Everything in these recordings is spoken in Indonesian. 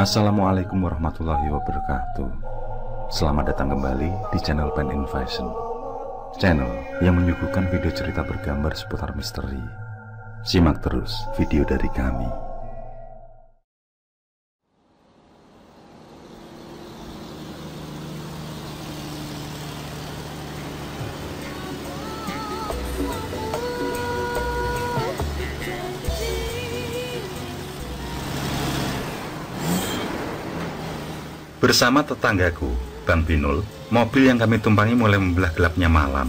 Assalamualaikum warahmatullahi wabarakatuh. Selamat datang kembali di channel Pen Invasion, channel yang menyuguhkan video cerita bergambar seputar misteri. Simak terus video dari kami. Bersama tetanggaku, Bang Binul, mobil yang kami tumpangi mulai membelah gelapnya malam.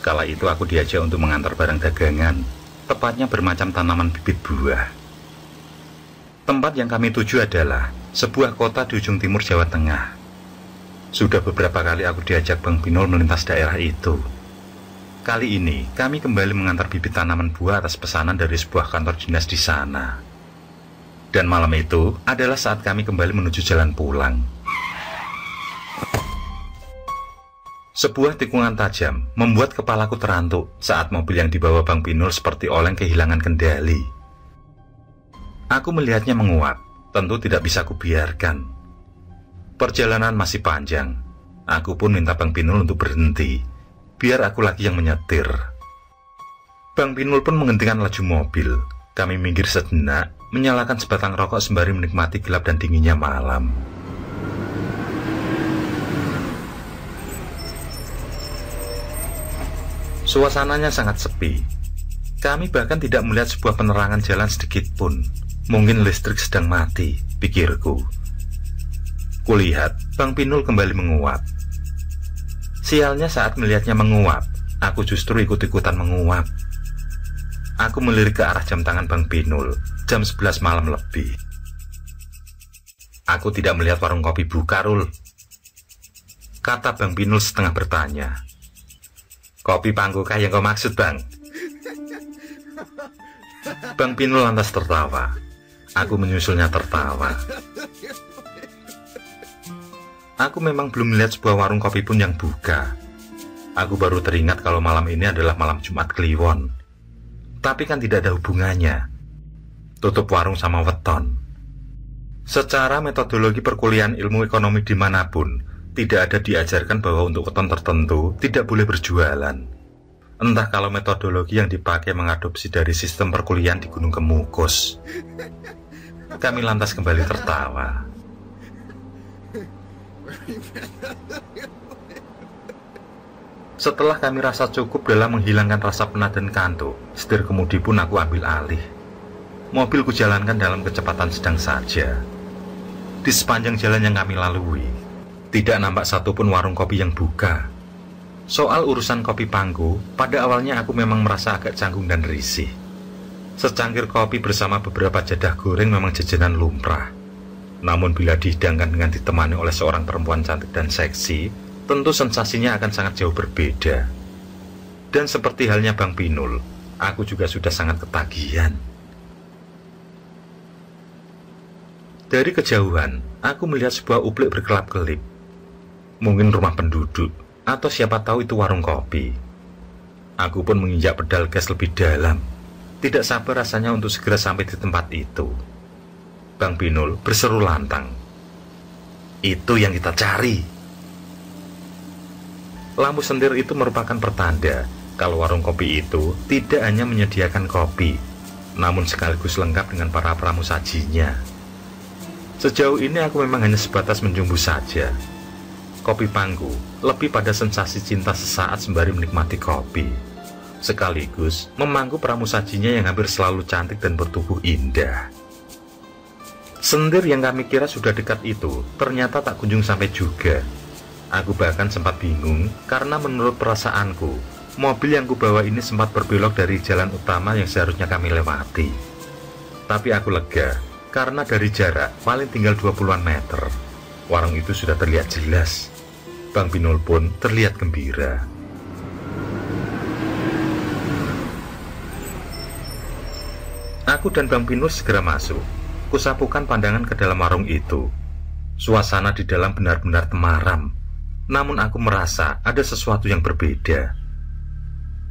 Kala itu aku diajak untuk mengantar barang dagangan, tepatnya bermacam tanaman bibit buah. Tempat yang kami tuju adalah sebuah kota di ujung timur Jawa Tengah. Sudah beberapa kali aku diajak Bang Binul melintas daerah itu. Kali ini kami kembali mengantar bibit tanaman buah atas pesanan dari sebuah kantor dinas di sana. Dan malam itu adalah saat kami kembali menuju jalan pulang. Sebuah tikungan tajam membuat kepalaku terantuk saat mobil yang dibawa Bang Binul seperti oleng kehilangan kendali. Aku melihatnya menguap, tentu tidak bisa kubiarkan. Perjalanan masih panjang. Aku pun minta Bang Binul untuk berhenti, biar aku lagi yang menyetir. Bang Binul pun menghentikan laju mobil. Kami minggir sejenak, menyalakan sebatang rokok sembari menikmati gelap dan dinginnya malam. Suasananya sangat sepi. Kami bahkan tidak melihat sebuah penerangan jalan sedikit pun. Mungkin listrik sedang mati, pikirku. Kulihat Bang Binul kembali menguap. Sialnya saat melihatnya menguap, aku justru ikut-ikutan menguap. Aku melirik ke arah jam tangan Bang Binul, jam 11 malam lebih. Aku tidak melihat warung kopi buka, Rul, kata Bang Binul setengah bertanya. Kopi panggukah yang kau maksud, Bang? Bang Binul lantas tertawa. Aku menyusulnya tertawa. Aku memang belum melihat sebuah warung kopi pun yang buka. Aku baru teringat kalau malam ini adalah malam Jumat Kliwon. Tapi kan tidak ada hubungannya. Tutup warung sama weton. Secara metodologi perkuliahan ilmu ekonomi dimanapun, tidak ada diajarkan bahwa untuk weton tertentu tidak boleh berjualan. Entah kalau metodologi yang dipakai mengadopsi dari sistem perkuliahan di Gunung Kemukus. Kami lantas kembali tertawa. Setelah kami rasa cukup dalam menghilangkan rasa penat dan kantuk, setir kemudi pun aku ambil alih. Mobil kujalankan dalam kecepatan sedang saja. Di sepanjang jalan yang kami lalui, tidak nampak satupun warung kopi yang buka. Soal urusan kopi panggu, pada awalnya aku memang merasa agak canggung dan risih. Secangkir kopi bersama beberapa jadah goreng memang jajanan lumrah. Namun bila dihidangkan dengan ditemani oleh seorang perempuan cantik dan seksi, tentu sensasinya akan sangat jauh berbeda. Dan seperti halnya Bang Binul, aku juga sudah sangat ketagihan. Dari kejauhan, aku melihat sebuah uplik berkelap-kelip. Mungkin rumah penduduk, atau siapa tahu itu warung kopi. Aku pun menginjak pedal gas lebih dalam. Tidak sabar rasanya untuk segera sampai di tempat itu. Bang Binul berseru lantang. Itu yang kita cari. Lampu sentir itu merupakan pertanda kalau warung kopi itu tidak hanya menyediakan kopi, namun sekaligus lengkap dengan para pramusajinya. Sejauh ini aku memang hanya sebatas menjumbu saja. Kopi panggu lebih pada sensasi cinta sesaat sembari menikmati kopi, sekaligus memangku pramusajinya yang hampir selalu cantik dan bertubuh indah. Sentir yang kami kira sudah dekat itu ternyata tak kunjung sampai juga. Aku bahkan sempat bingung karena menurut perasaanku, mobil yang kubawa ini sempat berbelok dari jalan utama yang seharusnya kami lewati. Tapi aku lega karena dari jarak paling tinggal 20-an meter, warung itu sudah terlihat jelas. Bang Binul pun terlihat gembira. Aku dan Bang Binul segera masuk. Kusapukan pandangan ke dalam warung itu. Suasana di dalam benar-benar temaram. Namun aku merasa ada sesuatu yang berbeda.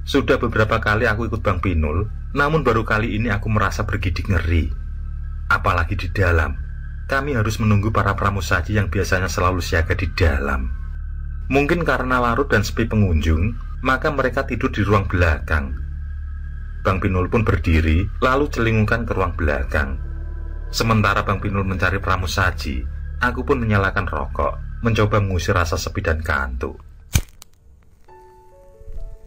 Sudah beberapa kali aku ikut Bang Pinul, namun baru kali ini aku merasa bergidik ngeri. Apalagi di dalam, kami harus menunggu para pramusaji yang biasanya selalu siaga di dalam. Mungkin karena larut dan sepi pengunjung, maka mereka tidur di ruang belakang. Bang Pinul pun berdiri, lalu celingukan ke ruang belakang. Sementara Bang Pinul mencari pramusaji, aku pun menyalakan rokok, mencoba mengusir rasa sepi dan kantuk.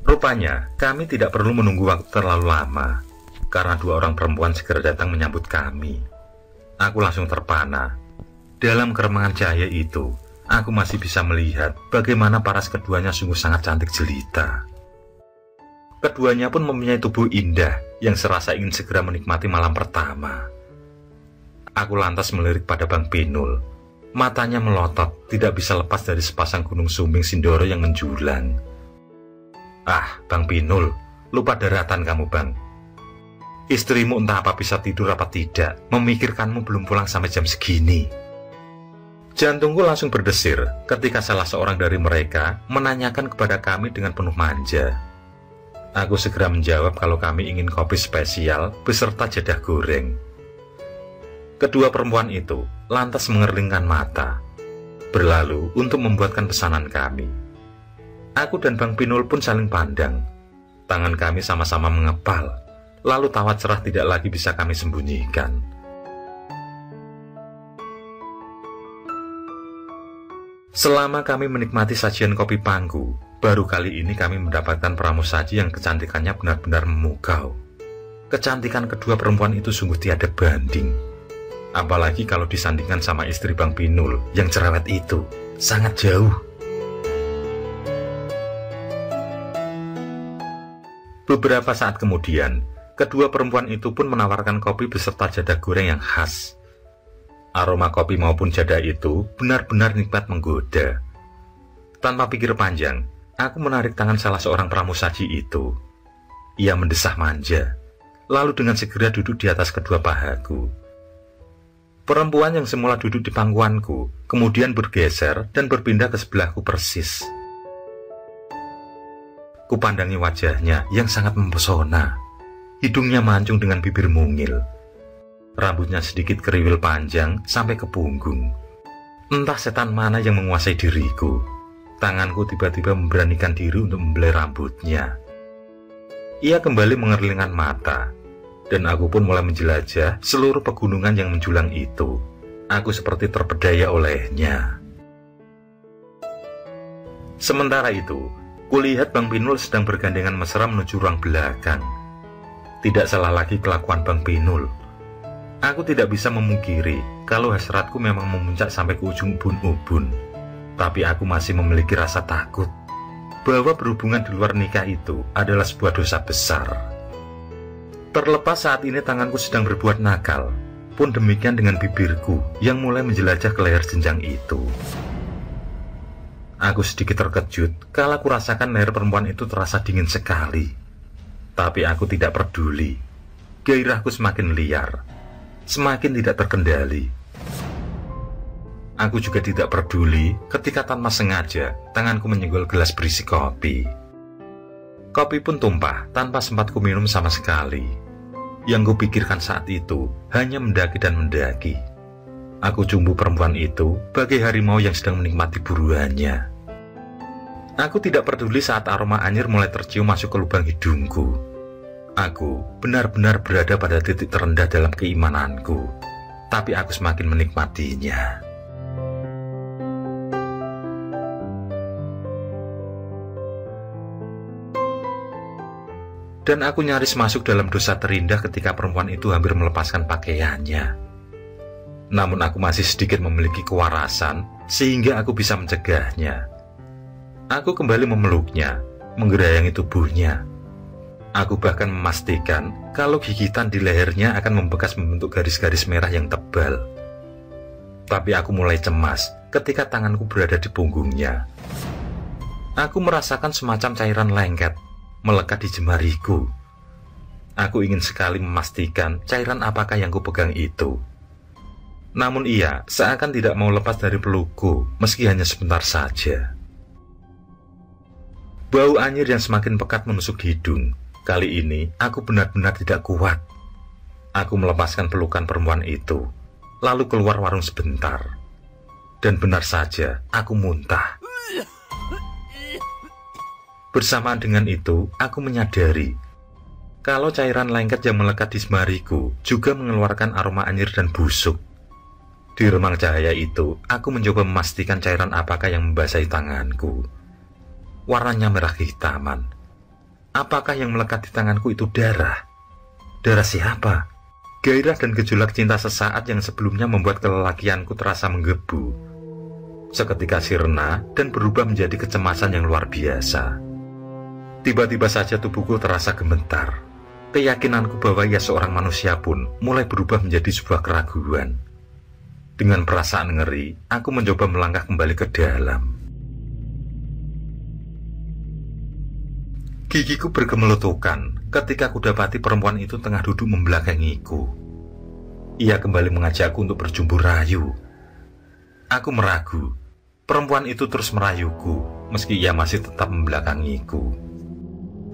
Rupanya, kami tidak perlu menunggu waktu terlalu lama, karena 2 orang perempuan segera datang menyambut kami. Aku langsung terpana. Dalam keremangan cahaya itu, aku masih bisa melihat bagaimana paras keduanya sungguh sangat cantik jelita. Keduanya pun mempunyai tubuh indah yang serasa ingin segera menikmati malam pertama. Aku lantas melirik pada Bang Pinul. Matanya melotot, tidak bisa lepas dari sepasang gunung sumbing Sindoro yang menjulang. Ah, Bang Pinul, lupa daratan kamu, Bang. Istrimu entah apa bisa tidur apa tidak, memikirkanmu belum pulang sampai jam segini. Jantungku langsung berdesir ketika salah seorang dari mereka menanyakan kepada kami dengan penuh manja. Aku segera menjawab kalau kami ingin kopi spesial beserta jadah goreng. Kedua perempuan itu lantas mengerlingkan mata, berlalu untuk membuatkan pesanan kami. Aku dan Bang Pinul pun saling pandang. Tangan kami sama-sama mengepal, lalu tawa cerah tidak lagi bisa kami sembunyikan. Selama kami menikmati sajian kopi pangku, baru kali ini kami mendapatkan pramusaji yang kecantikannya benar-benar memukau. Kecantikan kedua perempuan itu sungguh tiada banding. Apalagi kalau disandingkan sama istri Bang Pinul yang cerewet itu, sangat jauh. Beberapa saat kemudian, kedua perempuan itu pun menawarkan kopi beserta jadah goreng yang khas. Aroma kopi maupun jadah itu benar-benar nikmat menggoda. Tanpa pikir panjang, aku menarik tangan salah seorang pramusaji itu. Ia mendesah manja, lalu dengan segera duduk di atas kedua pahaku. Perempuan yang semula duduk di pangkuanku, kemudian bergeser dan berpindah ke sebelahku persis. Kupandangi wajahnya yang sangat mempesona. Hidungnya mancung dengan bibir mungil. Rambutnya sedikit keriwil panjang sampai ke punggung. Entah setan mana yang menguasai diriku. Tanganku tiba-tiba memberanikan diri untuk membelai rambutnya. Ia kembali mengerlingkan mata, dan aku pun mulai menjelajah seluruh pegunungan yang menjulang itu. Aku seperti terpedaya olehnya. Sementara itu, kulihat Bang Pinul sedang bergandengan mesra menuju ruang belakang. Tidak salah lagi kelakuan Bang Pinul. Aku tidak bisa memungkiri kalau hasratku memang memuncak sampai ke ujung ubun-ubun. Tapi aku masih memiliki rasa takut bahwa berhubungan di luar nikah itu adalah sebuah dosa besar. Terlepas saat ini tanganku sedang berbuat nakal, pun demikian dengan bibirku yang mulai menjelajah ke leher jenjang itu. Aku sedikit terkejut kala aku rasakan leher perempuan itu terasa dingin sekali. Tapi aku tidak peduli. Gairahku semakin liar, semakin tidak terkendali. Aku juga tidak peduli ketika tanpa sengaja tanganku menyenggol gelas berisi kopi. Kopi pun tumpah tanpa sempat kuminum sama sekali. Yang kupikirkan saat itu hanya mendaki dan mendaki. Aku cumbu perempuan itu bagai harimau yang sedang menikmati buruannya. Aku tidak peduli saat aroma anyir mulai tercium masuk ke lubang hidungku. Aku benar-benar berada pada titik terendah dalam keimananku. Tapi aku semakin menikmatinya. Dan aku nyaris masuk dalam dosa terindah ketika perempuan itu hampir melepaskan pakaiannya. Namun aku masih sedikit memiliki kewarasan sehingga aku bisa mencegahnya. Aku kembali memeluknya, menggerayangi tubuhnya. Aku bahkan memastikan kalau gigitan di lehernya akan membekas membentuk garis-garis merah yang tebal. Tapi aku mulai cemas ketika tanganku berada di punggungnya. Aku merasakan semacam cairan lengket melekat di jemariku. Aku ingin sekali memastikan cairan apakah yang kupegang itu. Namun ia seakan tidak mau lepas dari pelukku meski hanya sebentar saja. Bau anyir yang semakin pekat menusuk hidung. Kali ini aku benar-benar tidak kuat. Aku melepaskan pelukan perempuan itu, lalu keluar warung sebentar. Dan benar saja, aku muntah. Bersamaan dengan itu, aku menyadari kalau cairan lengket yang melekat di semariku juga mengeluarkan aroma anyir dan busuk. Di remang cahaya itu, aku mencoba memastikan cairan apakah yang membasahi tanganku. Warnanya merah kehitaman. Apakah yang melekat di tanganku itu darah? Darah siapa? Gairah dan gejolak cinta sesaat yang sebelumnya membuat kelelakianku terasa menggebu seketika sirna dan berubah menjadi kecemasan yang luar biasa. Tiba-tiba saja tubuhku terasa gemetar. Keyakinanku bahwa ia seorang manusia pun mulai berubah menjadi sebuah keraguan. Dengan perasaan ngeri, aku mencoba melangkah kembali ke dalam. Gigiku bergemelutukan ketika ku dapati perempuan itu tengah duduk membelakangiku. Ia kembali mengajakku untuk berjumpa rayu. Aku meragu. Perempuan itu terus merayuku, meski ia masih tetap membelakangiku.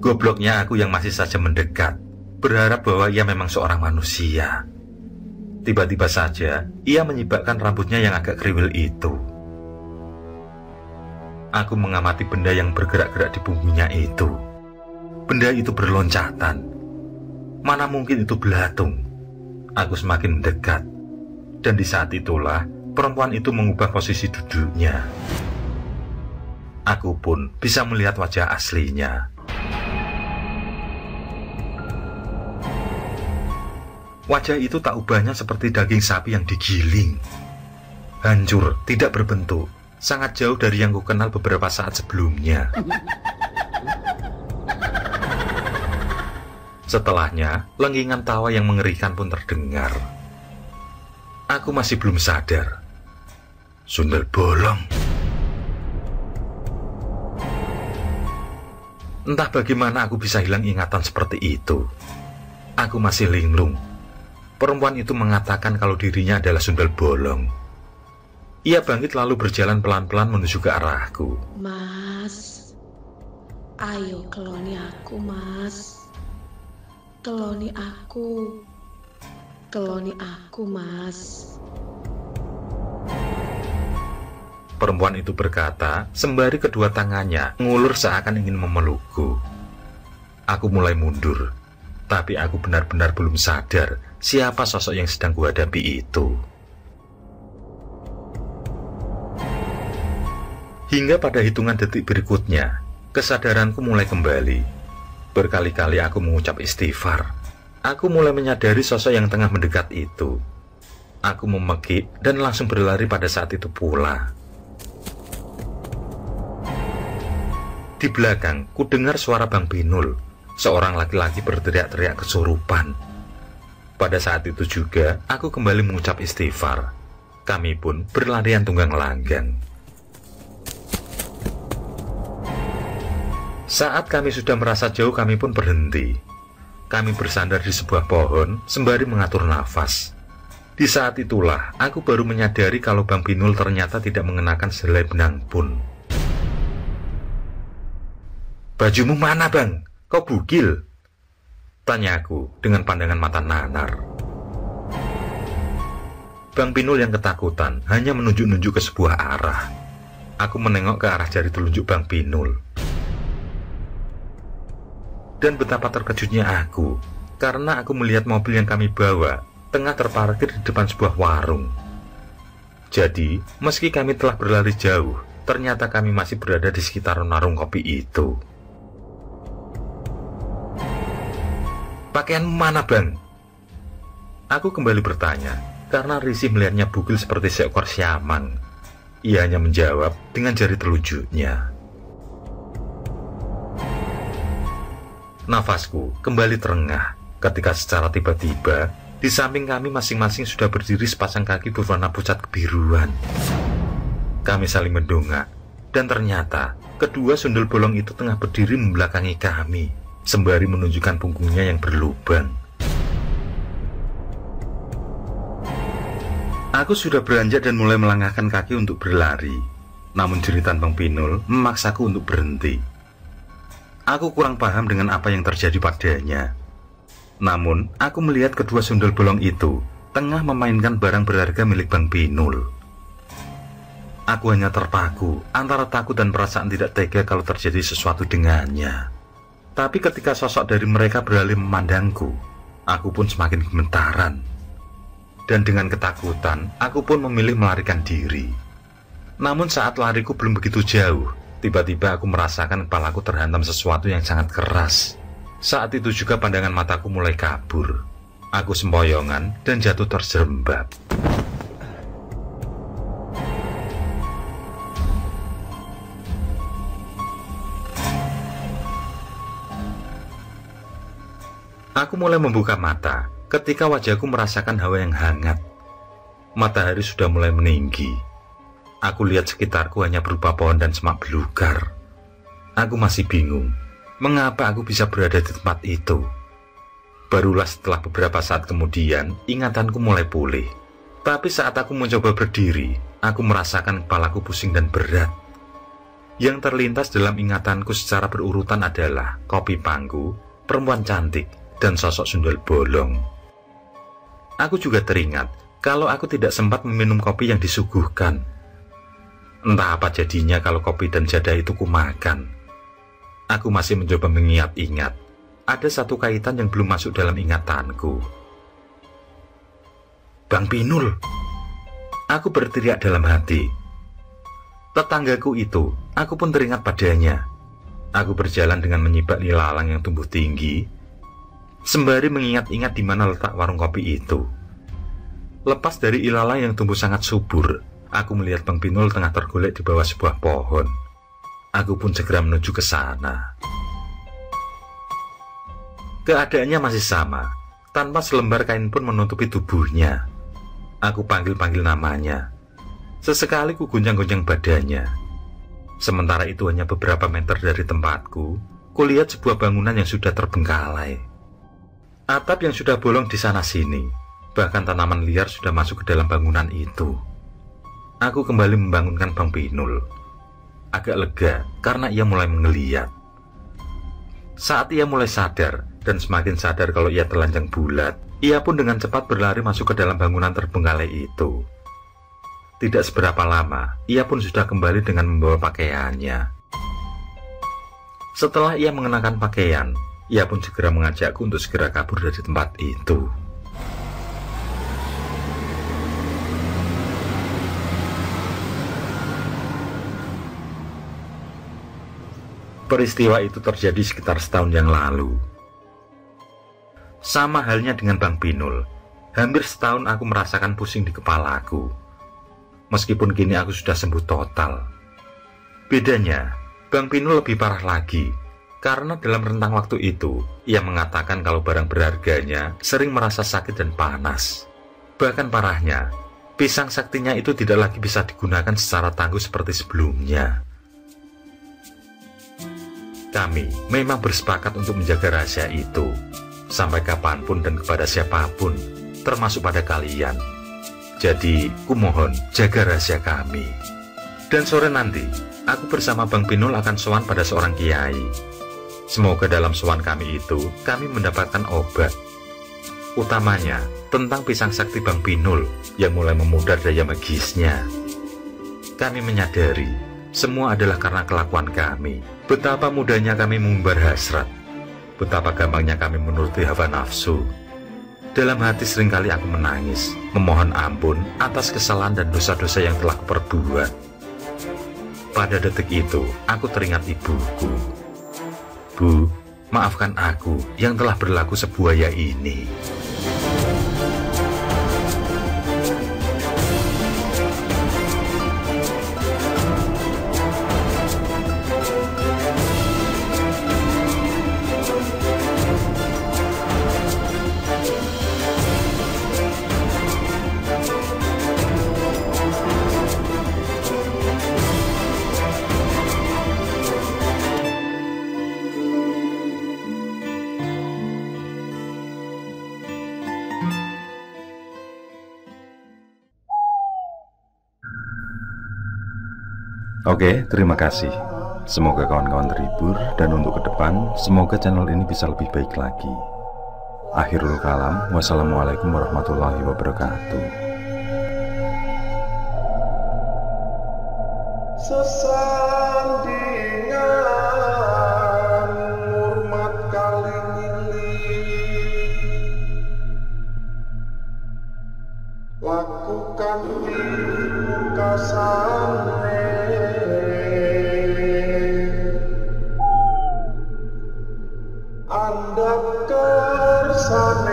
Gobloknya aku yang masih saja mendekat, berharap bahwa ia memang seorang manusia. Tiba-tiba saja, ia menyibakkan rambutnya yang agak kriwil itu. Aku mengamati benda yang bergerak-gerak di punggungnya itu. Benda itu berloncatan. Mana mungkin itu belatung? Aku semakin mendekat. Dan di saat itulah, perempuan itu mengubah posisi duduknya. Aku pun bisa melihat wajah aslinya. Wajah itu tak ubahnya seperti daging sapi yang digiling. Hancur, tidak berbentuk, sangat jauh dari yang kukenal beberapa saat sebelumnya. Setelahnya, lengkingan tawa yang mengerikan pun terdengar. Aku masih belum sadar. Sundel bolong. Entah bagaimana aku bisa hilang ingatan seperti itu. Aku masih linglung. Perempuan itu mengatakan kalau dirinya adalah sundel bolong. Ia bangkit lalu berjalan pelan-pelan menuju ke arahku. Mas, ayo keloni aku, Mas. Keloni aku. Keloni aku, Mas. Perempuan itu berkata sembari kedua tangannya ngulur seakan ingin memelukku. Aku mulai mundur, tapi aku benar-benar belum sadar siapa sosok yang sedang kuhadapi itu. Hingga pada hitungan detik berikutnya, kesadaranku mulai kembali. Berkali-kali aku mengucap istighfar. Aku mulai menyadari sosok yang tengah mendekat itu. Aku memekik dan langsung berlari pada saat itu pula. Di belakang, ku dengar suara Bang Binul, seorang laki-laki berteriak-teriak kesurupan. Pada saat itu juga, aku kembali mengucap istighfar. Kami pun berlarian tunggang langgang. Saat kami sudah merasa jauh, kami pun berhenti. Kami bersandar di sebuah pohon, sembari mengatur nafas. Di saat itulah, aku baru menyadari kalau Bang Binul ternyata tidak mengenakan sehelai benang pun. Bajumu mana, Bang? Kau bugil? Tanyaku dengan pandangan mata nanar. Bang Binul yang ketakutan hanya menunjuk-nunjuk ke sebuah arah. Aku menengok ke arah jari telunjuk Bang Binul. Dan betapa terkejutnya aku, karena aku melihat mobil yang kami bawa tengah terparkir di depan sebuah warung. Jadi, meski kami telah berlari jauh, ternyata kami masih berada di sekitaran warung kopi itu. Pakaian mana, Bang? Aku kembali bertanya, karena risih melihatnya bugil seperti seekor siamang. Ia hanya menjawab dengan jari telunjuknya. Nafasku kembali terengah ketika secara tiba-tiba di samping kami masing-masing sudah berdiri sepasang kaki berwarna pucat kebiruan. Kami saling mendongak, dan ternyata kedua sundel bolong itu tengah berdiri membelakangi kami, sembari menunjukkan punggungnya yang berlubang. Aku sudah beranjak dan mulai melangkahkan kaki untuk berlari, namun jeritan Bang Binul memaksaku untuk berhenti. Aku kurang paham dengan apa yang terjadi padanya. Namun, aku melihat kedua sundel bolong itu tengah memainkan barang berharga milik Bang Binul. Aku hanya terpaku antara takut dan perasaan tidak tega kalau terjadi sesuatu dengannya. Tapi ketika sosok dari mereka beralih memandangku, aku pun semakin gemetaran. Dan dengan ketakutan, aku pun memilih melarikan diri. Namun saat lariku belum begitu jauh, tiba-tiba aku merasakan kepalaku terhantam sesuatu yang sangat keras. Saat itu juga pandangan mataku mulai kabur. Aku sempoyongan dan jatuh terjerembab. Aku mulai membuka mata ketika wajahku merasakan hawa yang hangat. Matahari sudah mulai meninggi. Aku lihat sekitarku hanya berupa pohon dan semak belukar. Aku masih bingung, mengapa aku bisa berada di tempat itu. Barulah setelah beberapa saat kemudian, ingatanku mulai pulih. Tapi saat aku mencoba berdiri, aku merasakan kepalaku pusing dan berat. Yang terlintas dalam ingatanku secara berurutan adalah kopi pangku, perempuan cantik, dan sosok sundel bolong. Aku juga teringat kalau aku tidak sempat meminum kopi yang disuguhkan. Entah apa jadinya kalau kopi dan jadah itu kumakan. Aku masih mencoba mengingat-ingat. Ada satu kaitan yang belum masuk dalam ingatanku. Bang Binul! Aku berteriak dalam hati. Tetanggaku itu, aku pun teringat padanya. Aku berjalan dengan menyibak ilalang yang tumbuh tinggi, sembari mengingat-ingat di mana letak warung kopi itu. Lepas dari ilalang yang tumbuh sangat subur, aku melihat Bang Binul tengah tergolek di bawah sebuah pohon. Aku pun segera menuju ke sana. Keadaannya masih sama, tanpa selembar kain pun menutupi tubuhnya. Aku panggil-panggil namanya. Sesekali ku goncang-goncang badannya. Sementara itu hanya beberapa meter dari tempatku, kulihat sebuah bangunan yang sudah terbengkalai. Atap yang sudah bolong di sana-sini, bahkan tanaman liar sudah masuk ke dalam bangunan itu. Aku kembali membangunkan Bang Binul. Agak lega karena ia mulai menggeliat. Saat ia mulai sadar dan semakin sadar kalau ia telanjang bulat, ia pun dengan cepat berlari masuk ke dalam bangunan terbengkalai itu. Tidak seberapa lama, ia pun sudah kembali dengan membawa pakaiannya. Setelah ia mengenakan pakaian, ia pun segera mengajakku untuk segera kabur dari tempat itu. Peristiwa itu terjadi sekitar setahun yang lalu. Sama halnya dengan Bang Binul, hampir setahun aku merasakan pusing di kepalaku. Meskipun kini aku sudah sembuh total. Bedanya, Bang Binul lebih parah lagi, karena dalam rentang waktu itu, ia mengatakan kalau barang berharganya sering merasa sakit dan panas. Bahkan parahnya, pisang saktinya itu tidak lagi bisa digunakan secara tangguh seperti sebelumnya. Kami memang bersepakat untuk menjaga rahasia itu, sampai kapanpun dan kepada siapapun, termasuk pada kalian. Jadi, kumohon jaga rahasia kami. Dan sore nanti, aku bersama Bang Binul akan sowan pada seorang kiai. Semoga dalam sowan kami itu, kami mendapatkan obat. Utamanya, tentang pisang sakti Bang Binul yang mulai memudar daya magisnya. Kami menyadari, semua adalah karena kelakuan kami. Betapa mudahnya kami mengumbar hasrat. Betapa gampangnya kami menuruti hawa nafsu. Dalam hati seringkali aku menangis, memohon ampun atas kesalahan dan dosa-dosa yang telah kuperbuat. Pada detik itu, aku teringat ibuku. Bu, maafkan aku yang telah berlaku sebuaya ini. Oke, terima kasih. Semoga kawan-kawan terhibur, dan untuk ke depan, semoga channel ini bisa lebih baik lagi. Akhirul kalam, wassalamualaikum warahmatullahi wabarakatuh. Sesandingan hormat kali lakukan pungkasane Anda kersane